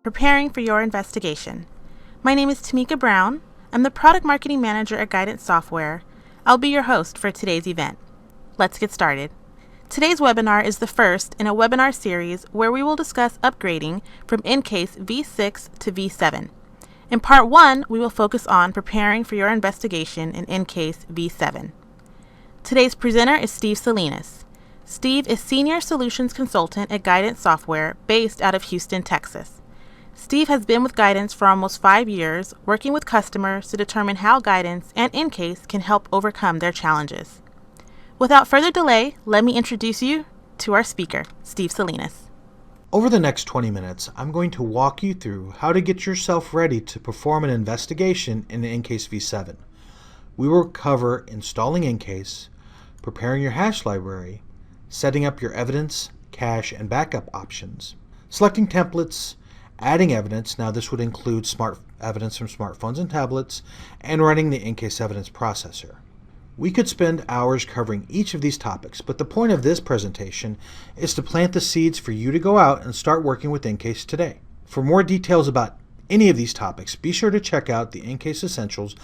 preparing for your investigation. My name is Tamika Brown. I'm the Product Marketing Manager at Guidance Software. I'll be your host for today's event. Let's get started. Today's webinar is the first in a webinar series where we will discuss upgrading from EnCase V6 to V7. In Part 1, we will focus on preparing for your investigation in EnCase V7. Today's presenter is Steve Salinas. Steve is Senior Solutions Consultant at Guidance Software based out of Houston, Texas. Steve has been with Guidance for almost 5 years, working with customers to determine how Guidance and EnCase can help overcome their challenges. Without further delay, let me introduce you to our speaker, Steve Salinas. Over the next 20 minutes, I'm going to walk you through how to get yourself ready to perform an investigation in EnCase V7. We will cover installing EnCase, preparing your hash library, setting up your evidence, cache, and backup options, selecting templates, adding evidence, now this would include smart evidence from smartphones and tablets, and running the EnCase evidence processor. We could spend hours covering each of these topics, but the point of this presentation is to plant the seeds for you to go out and start working with EnCase today. For more details about any of these topics, be sure to check out the EnCase Essentials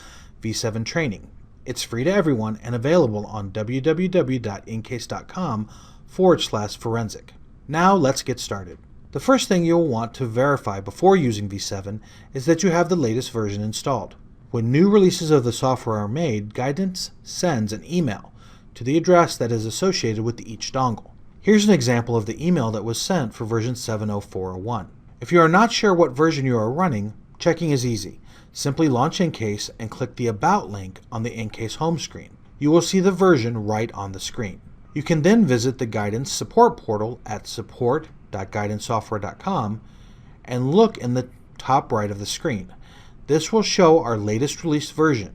V7 training. It's free to everyone and available on www.encase.com/forensic. Now let's get started. The first thing you'll want to verify before using V7 is that you have the latest version installed. When new releases of the software are made, Guidance sends an email to the address that is associated with each dongle. Here's an example of the email that was sent for version 7.04.01. If you are not sure what version you are running, checking is easy. Simply launch EnCase and click the About link on the EnCase home screen. You will see the version right on the screen. You can then visit the Guidance support portal at support.guidancesoftware.com and look in the top right of the screen. This will show our latest released version.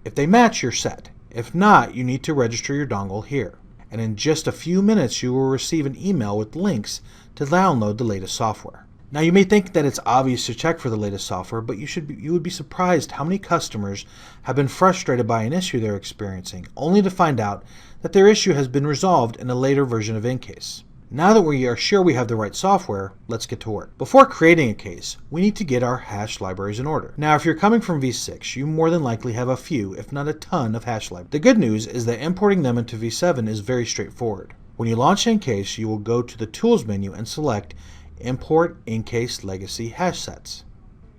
If they match, you're set. If not, you need to register your dongle here. And in just a few minutes, you will receive an email with links to download the latest software. Now, you may think that it's obvious to check for the latest software, but you would be surprised how many customers have been frustrated by an issue they're experiencing, only to find out that their issue has been resolved in a later version of EnCase. Now that we are sure we have the right software, let's get to work. Before creating a case, we need to get our hash libraries in order. Now, if you're coming from V6, you more than likely have a few, if not a ton, of hash libraries. The good news is that importing them into V7 is very straightforward. When you launch EnCase, you will go to the Tools menu and select Import EnCase Legacy Hash Sets.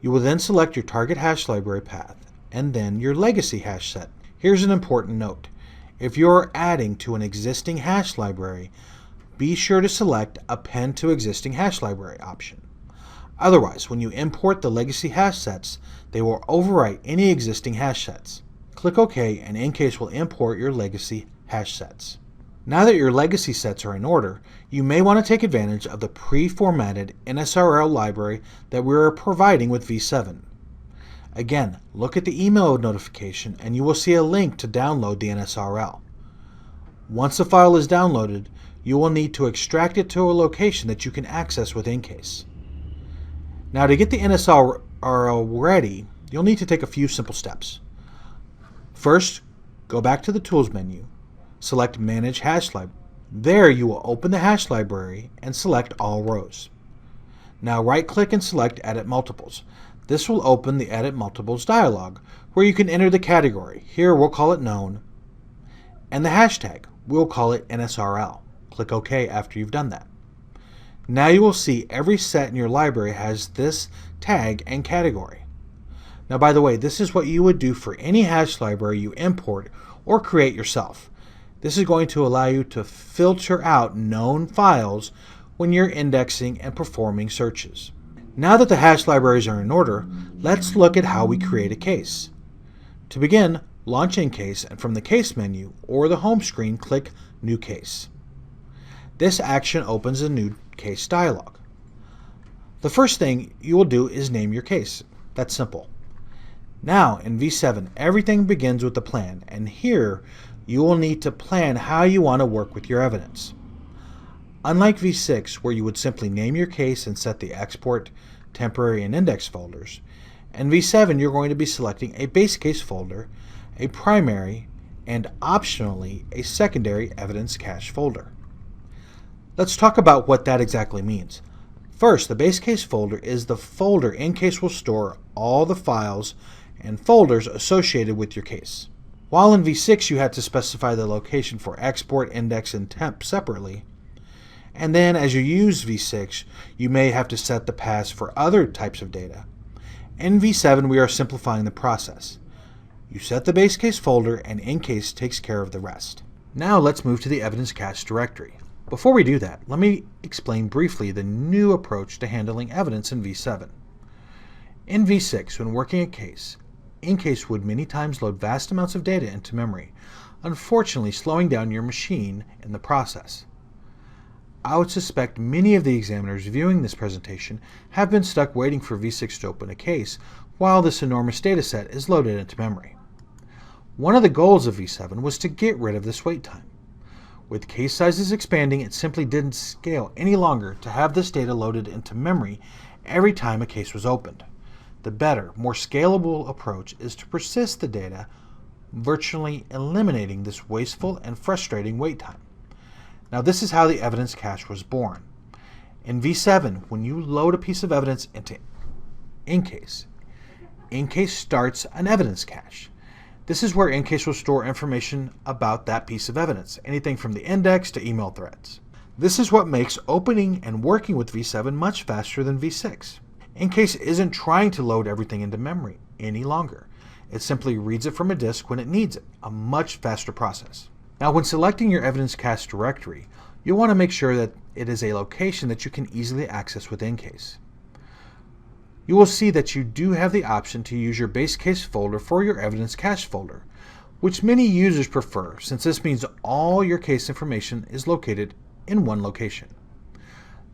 You will then select your target hash library path and then your legacy hash set. Here's an important note. If you're adding to an existing hash library, be sure to select Append to Existing Hash Library option. Otherwise, when you import the legacy hash sets, they will overwrite any existing hash sets. Click OK and EnCase will import your legacy hash sets. Now that your legacy sets are in order, you may want to take advantage of the pre-formatted NSRL library that we are providing with V7. Again, look at the email notification and you will see a link to download the NSRL. Once the file is downloaded, you will need to extract it to a location that you can access with EnCase. Now, to get the NSRL ready, you'll need to take a few simple steps. First, go back to the Tools menu. Select Manage Hash Library. There you will open the hash library and select all rows. Now right-click and select Edit Multiples. This will open the Edit Multiples dialog where you can enter the category. Here we'll call it Known. And the hashtag, we'll call it NSRL. Click OK after you've done that. Now you will see every set in your library has this tag and category. Now, by the way, this is what you would do for any hash library you import or create yourself. This is going to allow you to filter out known files when you're indexing and performing searches. Now that the hash libraries are in order, let's look at how we create a case. To begin, launch EnCase and from the Case menu or the home screen, click New Case. This action opens a new case dialog. The first thing you will do is name your case. That's simple. Now in V7, everything begins with the plan, and here you will need to plan how you want to work with your evidence. Unlike V6, where you would simply name your case and set the export, temporary, and index folders, in V7 you're going to be selecting a base case folder, a primary, and optionally a secondary evidence cache folder. Let's talk about what that exactly means. First, the base case folder is the folder EnCase will store all the files and folders associated with your case. While in V6 you had to specify the location for export, index, and temp separately, and then as you use V6 you may have to set the paths for other types of data. In V7 we are simplifying the process. You set the base case folder and EnCase takes care of the rest. Now let's move to the evidence cache directory. Before we do that, let me explain briefly the new approach to handling evidence in V7. In V6, when working a case, EnCase would many times load vast amounts of data into memory, unfortunately slowing down your machine in the process. I would suspect many of the examiners viewing this presentation have been stuck waiting for V6 to open a case while this enormous data set is loaded into memory. One of the goals of V7 was to get rid of this wait time. With case sizes expanding, it simply didn't scale any longer to have this data loaded into memory every time a case was opened. The better, more scalable approach is to persist the data, virtually eliminating this wasteful and frustrating wait time. Now this is how the evidence cache was born. In V7, when you load a piece of evidence into EnCase, EnCase starts an evidence cache. This is where EnCase will store information about that piece of evidence, anything from the index to email threads. This is what makes opening and working with V7 much faster than V6. EnCase isn't trying to load everything into memory any longer. It simply reads it from a disk when it needs it, a much faster process. Now when selecting your evidence cache directory, you'll want to make sure that it is a location that you can easily access with EnCase. You will see that you do have the option to use your base case folder for your evidence cache folder, which many users prefer since this means all your case information is located in one location.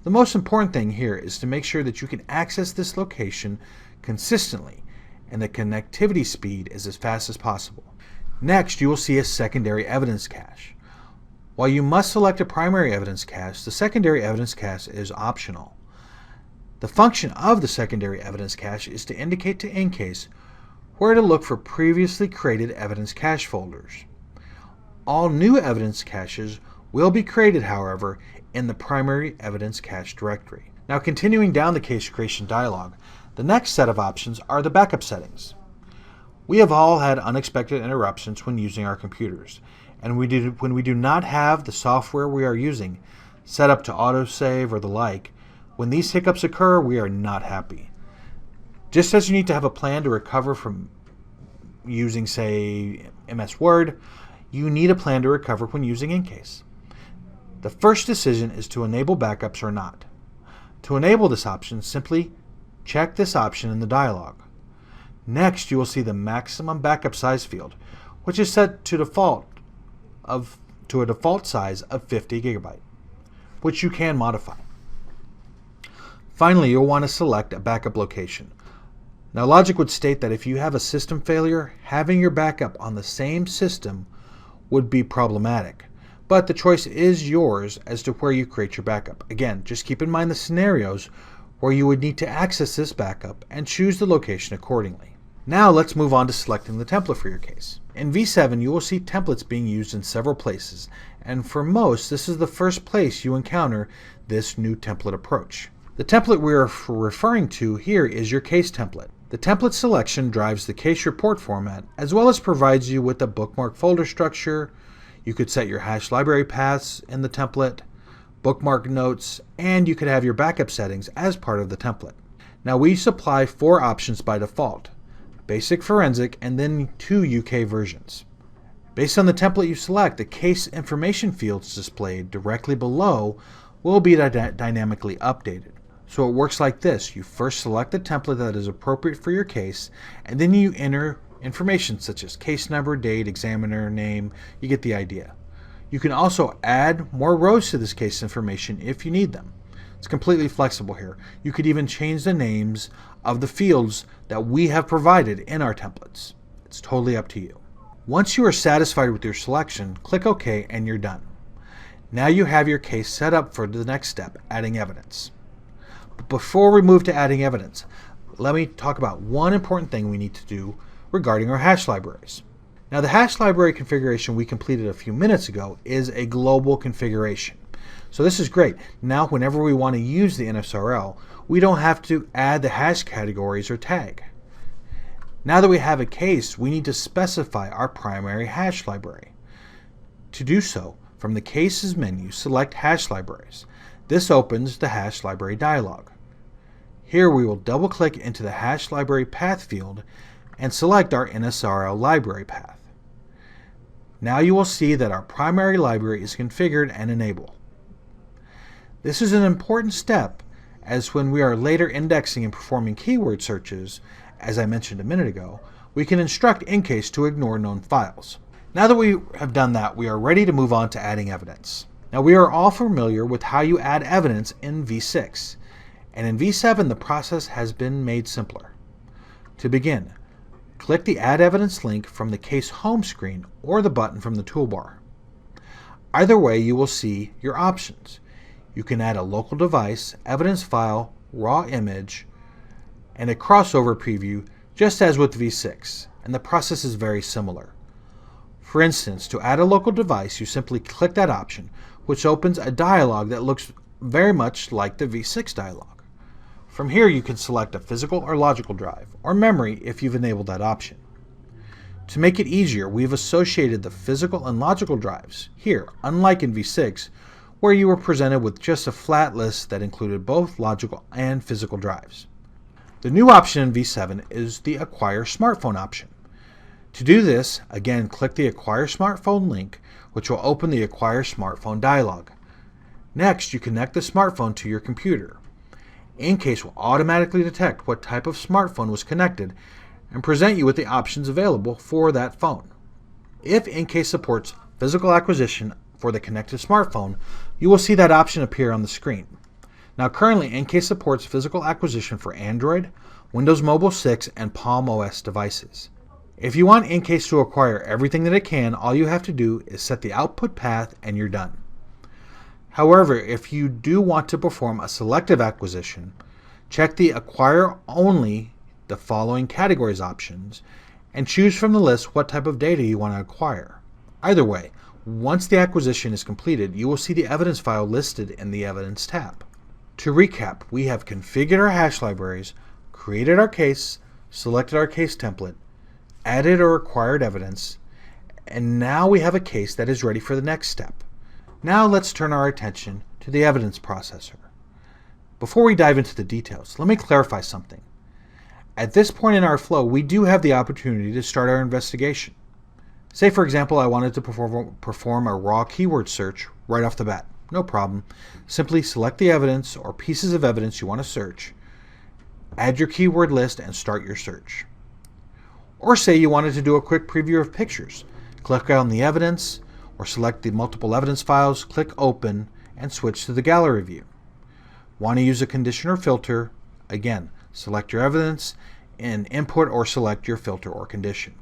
The most important thing here is to make sure that you can access this location consistently and the connectivity speed is as fast as possible. Next, you will see a secondary evidence cache. While you must select a primary evidence cache, the secondary evidence cache is optional. The function of the secondary evidence cache is to indicate to EnCase where to look for previously created evidence cache folders. All new evidence caches will be created, however, in the primary evidence cache directory. Now continuing down the case creation dialog, the next set of options are the backup settings. We have all had unexpected interruptions when using our computers, and when we do not have the software we are using set up to autosave or the like. When these hiccups occur, we are not happy. Just as you need to have a plan to recover from using, say, MS Word, you need a plan to recover when using EnCase. The first decision is to enable backups or not. To enable this option, simply check this option in the dialog. Next, you will see the maximum backup size field, which is set to a default size of 50 GB, which you can modify. Finally, you'll want to select a backup location. Now, logic would state that if you have a system failure, having your backup on the same system would be problematic. But the choice is yours as to where you create your backup. Again, just keep in mind the scenarios where you would need to access this backup and choose the location accordingly. Now let's move on to selecting the template for your case. In V7, you will see templates being used in several places, and for most, this is the first place you encounter this new template approach. The template we are referring to here is your case template. The template selection drives the case report format, as well as provides you with a bookmark folder structure. You could set your hash library paths in the template, bookmark notes, and you could have your backup settings as part of the template. Now we supply 4 options by default: Basic, Forensic, and then 2 UK versions. Based on the template you select, the case information fields displayed directly below will be dynamically updated. So it works like this: you first select the template that is appropriate for your case, and then you enter information such as case number, date, examiner name. You get the idea. You can also add more rows to this case information if you need them. It's completely flexible here. You could even change the names of the fields that we have provided in our templates. It's totally up to you. Once you are satisfied with your selection, click OK and you're done. Now you have your case set up for the next step, adding evidence. But before we move to adding evidence, let me talk about one important thing we need to do regarding our hash libraries. Now, the hash library configuration we completed a few minutes ago is a global configuration. So this is great. Now whenever we want to use the NSRL, we don't have to add the hash categories or tag. Now that we have a case, we need to specify our primary hash library. To do so, from the Cases menu, select Hash Libraries. This opens the Hash Library dialog. Here we will double-click into the Hash Library Path field and select our NSRL library path. Now you will see that our primary library is configured and enabled. This is an important step, as when we are later indexing and performing keyword searches, as I mentioned a minute ago, we can instruct EnCase to ignore known files. Now that we have done that, we are ready to move on to adding evidence. Now we are all familiar with how you add evidence in V6, and in V7 the process has been made simpler. To begin, click the Add Evidence link from the Case home screen or the button from the toolbar. Either way, you will see your options. You can add a local device, evidence file, raw image, and a crossover preview, just as with V6, and the process is very similar. For instance, to add a local device, you simply click that option, which opens a dialog that looks very much like the V6 dialog. From here, you can select a physical or logical drive, or memory if you've enabled that option. To make it easier, we've associated the physical and logical drives here, unlike in V6, where you were presented with just a flat list that included both logical and physical drives. The new option in V7 is the Acquire Smartphone option. To do this, again click the Acquire Smartphone link, which will open the Acquire Smartphone dialog. Next, you connect the smartphone to your computer. EnCase will automatically detect what type of smartphone was connected and present you with the options available for that phone. If EnCase supports physical acquisition for the connected smartphone, you will see that option appear on the screen. Now currently, EnCase supports physical acquisition for Android, Windows Mobile 6, and Palm OS devices. If you want EnCase to acquire everything that it can, all you have to do is set the output path and you're done. However, if you do want to perform a selective acquisition, check the Acquire Only the following categories options and choose from the list what type of data you want to acquire. Either way, once the acquisition is completed, you will see the evidence file listed in the Evidence tab. To recap, we have configured our hash libraries, created our case, selected our case template, added or acquired evidence, and now we have a case that is ready for the next step. Now let's turn our attention to the evidence processor. Before we dive into the details, let me clarify something. At this point in our flow, we do have the opportunity to start our investigation. Say, for example, I wanted to perform a raw keyword search right off the bat. No problem. Simply select the evidence or pieces of evidence you want to search, add your keyword list, and start your search. Or say you wanted to do a quick preview of pictures. Click on the evidence or select the multiple evidence files, click Open, and switch to the gallery view. Want to use a condition or filter? Again, select your evidence and input or select your filter or condition.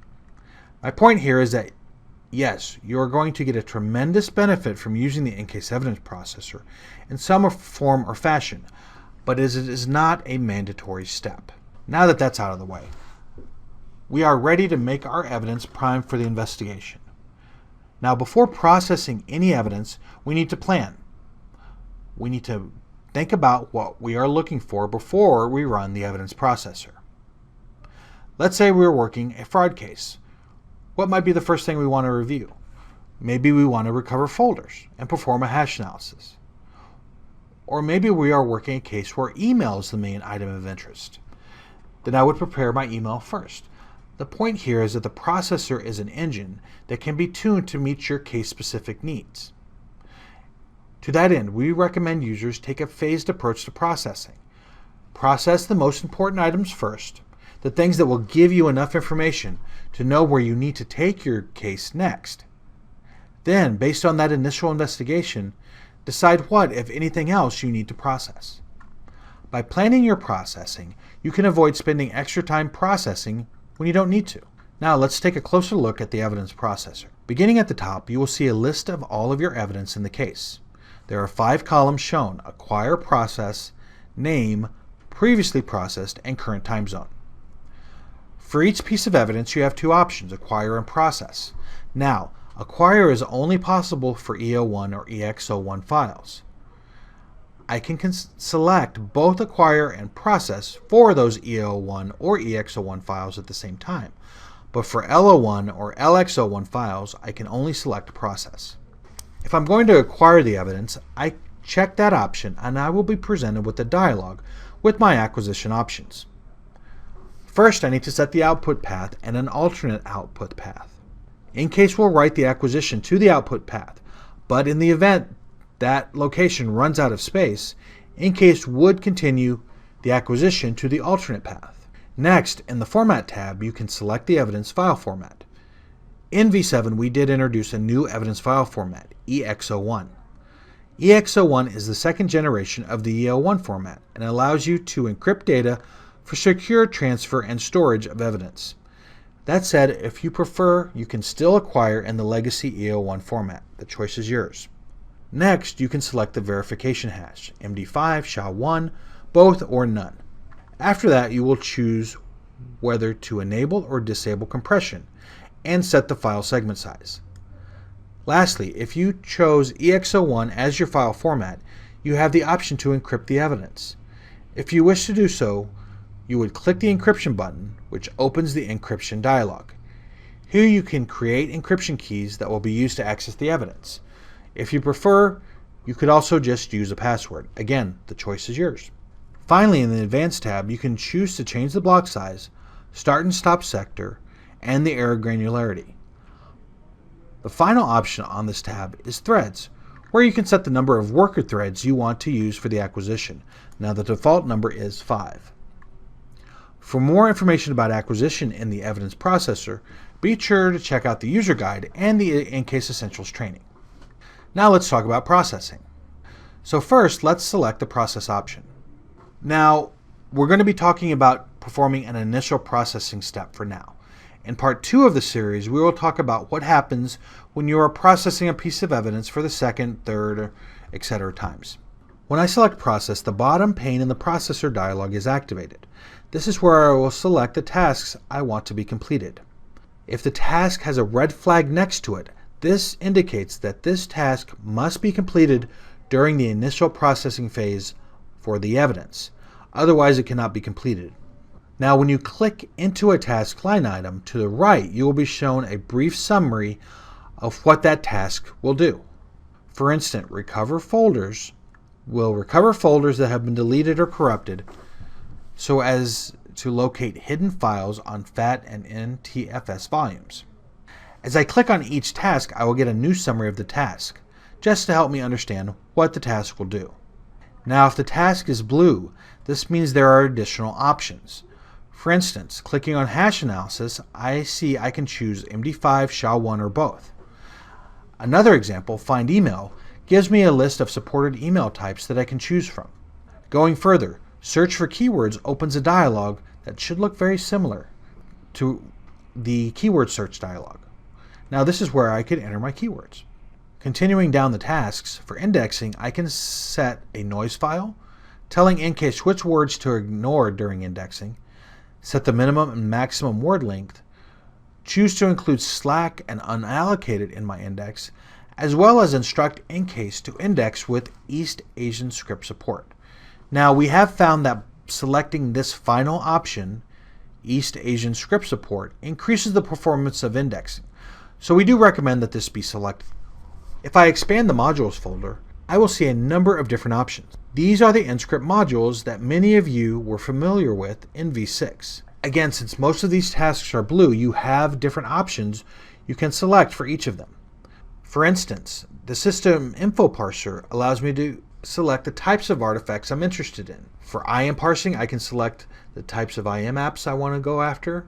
My point here is that yes, you are going to get a tremendous benefit from using the EnCase evidence processor in some form or fashion, but it is not a mandatory step. Now that that's out of the way, we are ready to make our evidence primed for the investigation. Now, before processing any evidence, we need to plan. We need to think about what we are looking for before we run the evidence processor. Let's say we're working a fraud case. What might be the first thing we want to review? Maybe we want to recover folders and perform a hash analysis. Or maybe we are working a case where email is the main item of interest. Then I would prepare my email first. The point here is that the processor is an engine that can be tuned to meet your case-specific needs. To that end, we recommend users take a phased approach to processing. Process the most important items first, the things that will give you enough information to know where you need to take your case next. Then, based on that initial investigation, decide what, if anything else, you need to process. By planning your processing, you can avoid spending extra time processing when you don't need to. Now let's take a closer look at the evidence processor. Beginning at the top, you will see a list of all of your evidence in the case. There are 5 columns shown: acquire, process, name, previously processed, and current time zone. For each piece of evidence, you have 2 options, acquire and process. Now, Acquire is only possible for EO1 or EX01 files. I can select both acquire and process for those EO1 or EX01 files at the same time, but for LO1 or LX01 files, I can only select process. If I'm going to acquire the evidence, I check that option and I will be presented with a dialog with my acquisition options. First, I need to set the output path and an alternate output path. EnCase will write the acquisition to the output path, but in the event that location runs out of space, EnCase would continue the acquisition to the alternate path. Next, in the Format tab, you can select the evidence file format. In V7, we did introduce a new evidence file format, EX01. EX01 is the second generation of the EO1 format and allows you to encrypt data for secure transfer and storage of evidence. That said, if you prefer, you can still acquire in the legacy EO1 format. The choice is yours. Next, you can select the verification hash, MD5, SHA-1, both or none. After that, you will choose whether to enable or disable compression and set the file segment size. Lastly, if you chose EX01 as your file format, you have the option to encrypt the evidence. If you wish to do so, you would click the encryption button, which opens the encryption dialog. Here you can create encryption keys that will be used to access the evidence. If you prefer, you could also just use a password. Again, the choice is yours. Finally, in the Advanced tab, you can choose to change the block size, start and stop sector, and the error granularity. The final option on this tab is Threads, where you can set the number of worker threads you want to use for the acquisition. Now the default number is 5. For more information about acquisition in the evidence processor, be sure to check out the user guide and the EnCase Essentials training. Now let's talk about processing. So first, let's select the process option. Now, we're going to be talking about performing an initial processing step for now. In part 2 of the series, we will talk about what happens when you are processing a piece of evidence for the second, third, etc. times. When I select process, the bottom pane in the processor dialog is activated. This is where I will select the tasks I want to be completed. If the task has a red flag next to it, this indicates that this task must be completed during the initial processing phase for the evidence. Otherwise, it cannot be completed. Now, when you click into a task line item to the right, you will be shown a brief summary of what that task will do. For instance, recover folders will recover folders that have been deleted or corrupted so as to locate hidden files on FAT and NTFS volumes. As I click on each task, I will get a new summary of the task, just to help me understand what the task will do. Now, if the task is blue, this means there are additional options. For instance, clicking on hash analysis, I see I can choose MD5, SHA-1, or both. Another example, find email, gives me a list of supported email types that I can choose from. Going further, search for keywords opens a dialog that should look very similar to the keyword search dialog. Now this is where I could enter my keywords. Continuing down the tasks, for indexing, I can set a noise file, telling EnCase which words to ignore during indexing, set the minimum and maximum word length, choose to include slack and unallocated in my index, as well as instruct EnCase to index with East Asian script support. Now we have found that selecting this final option, East Asian script support, increases the performance of indexing. So we do recommend that this be selected. If I expand the modules folder, I will see a number of different options. These are the EnScript modules that many of you were familiar with in V6. Again, since most of these tasks are blue, you have different options you can select for each of them. For instance, the System Info Parser allows me to select the types of artifacts I'm interested in. For IM parsing, I can select the types of IM apps I want to go after.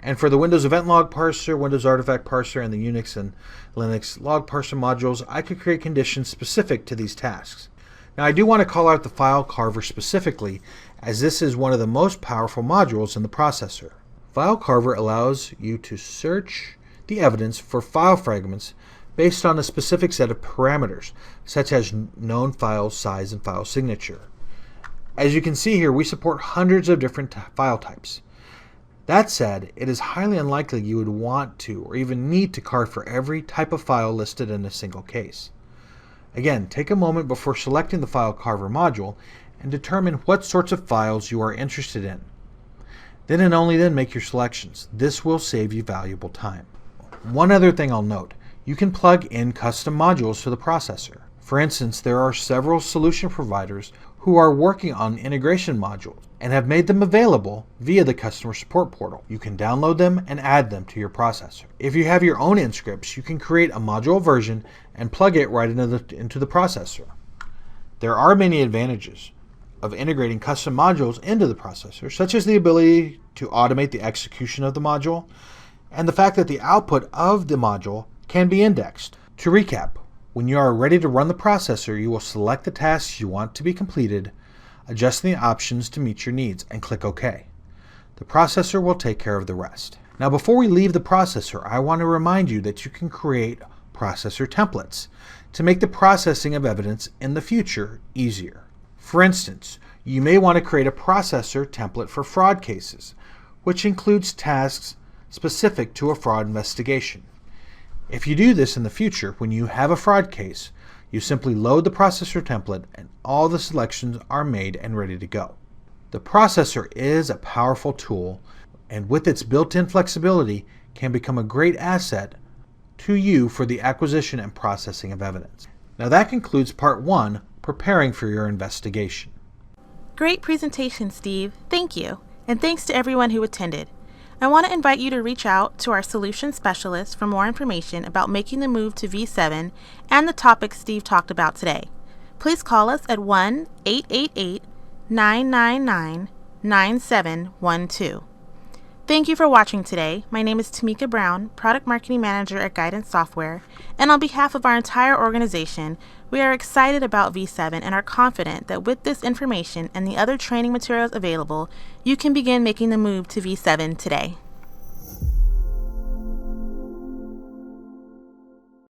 And for the Windows Event Log Parser, Windows Artifact Parser, and the Unix and Linux Log Parser modules, I could create conditions specific to these tasks. Now I do want to call out the File Carver specifically, as this is one of the most powerful modules in the processor. File Carver allows you to search the evidence for file fragments based on a specific set of parameters, such as known file size and file signature. As you can see here, we support hundreds of different file types. That said, it is highly unlikely you would want to or even need to carve for every type of file listed in a single case. Again, take a moment before selecting the File Carver module and determine what sorts of files you are interested in. Then and only then make your selections. This will save you valuable time. One other thing I'll note, you can plug in custom modules to the processor. For instance, there are several solution providers who are working on integration modules and have made them available via the customer support portal. You can download them and add them to your processor. If you have your own scripts, you can create a module version and plug it right into the processor. There are many advantages of integrating custom modules into the processor, such as the ability to automate the execution of the module and the fact that the output of the module can be indexed. To recap, when you are ready to run the processor, you will select the tasks you want to be completed, adjusting the options to meet your needs, and click OK. The processor will take care of the rest. Now, before we leave the processor, I want to remind you that you can create processor templates to make the processing of evidence in the future easier. For instance, you may want to create a processor template for fraud cases, which includes tasks specific to a fraud investigation. If you do this in the future, when you have a fraud case, you simply load the processor template and all the selections are made and ready to go. The processor is a powerful tool, and with its built-in flexibility can become a great asset to you for the acquisition and processing of evidence. Now that concludes part 1, preparing for your investigation. Great presentation, Steve. Thank you. And thanks to everyone who attended. I want to invite you to reach out to our solution specialist for more information about making the move to V7 and the topics Steve talked about today. Please call us at 1-888-999-9712. Thank you for watching today. My name is Tamika Brown, Product Marketing Manager at Guidance Software, and on behalf of our entire organization, we are excited about V7 and are confident that with this information and the other training materials available, you can begin making the move to V7 today.